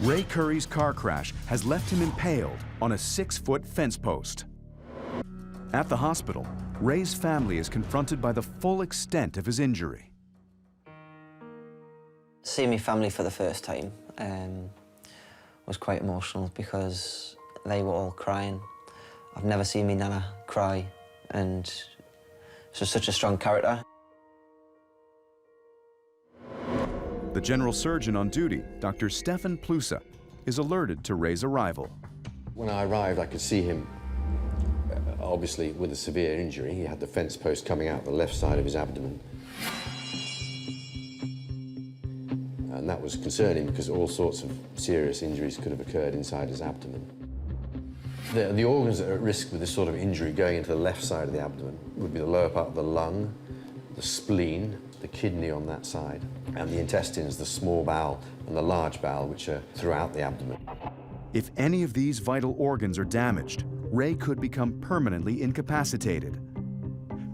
Ray Curry's car crash has left him impaled on a 6-foot fence post. At the hospital, Ray's family is confronted by the full extent of his injury. Seeing my family for the first time was quite emotional because they were all crying. I've never seen my nana cry, and she's such a strong character. The general surgeon on duty, Dr. Stefan Plusa, is alerted to Ray's arrival. When I arrived, I could see him, obviously with a severe injury. He had the fence post coming out the left side of his abdomen. And that was concerning because all sorts of serious injuries could have occurred inside his abdomen. The organs that are at risk with this sort of injury going into the left side of the abdomen would be the lower part of the lung, the spleen, the kidney on that side, and the intestines, the small bowel and the large bowel, which are throughout the abdomen. If any of these vital organs are damaged, Ray could become permanently incapacitated.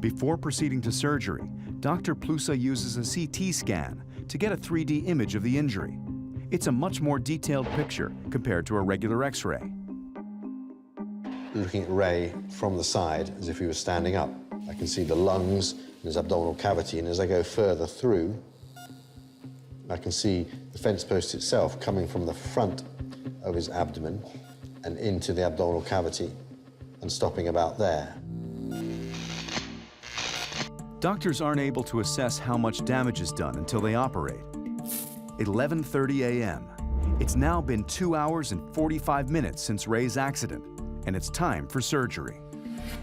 Before proceeding to surgery, Dr. Plusa uses a CT scan to get a 3D image of the injury. It's a much more detailed picture compared to a regular X-ray. Looking at Ray from the side, as if he was standing up, I can see the lungs and his abdominal cavity, and as I go further through, I can see the fence post itself coming from the front of his abdomen and into the abdominal cavity and stopping about there. Doctors aren't able to assess how much damage is done until they operate. 11:30 a.m. It's now been 2 hours and 45 minutes since Ray's accident, and it's time for surgery.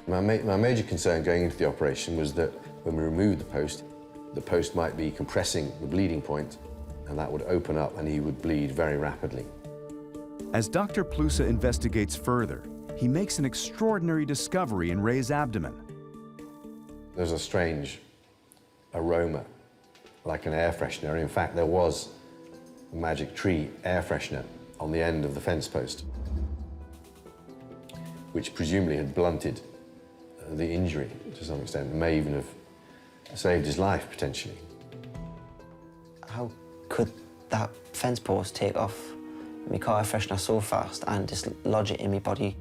My major concern going into the operation was that when we removed the post might be compressing the bleeding point, and that would open up and he would bleed very rapidly. As Dr. Plusa investigates further, he makes an extraordinary discovery in Ray's abdomen. There's a strange aroma, like an air freshener. In fact, there was a magic tree air freshener on the end of the fence post, which presumably had blunted the injury to some extent, and may even have saved his life, potentially. How could that fence post take off my car freshener so fast and just lodge it in my body?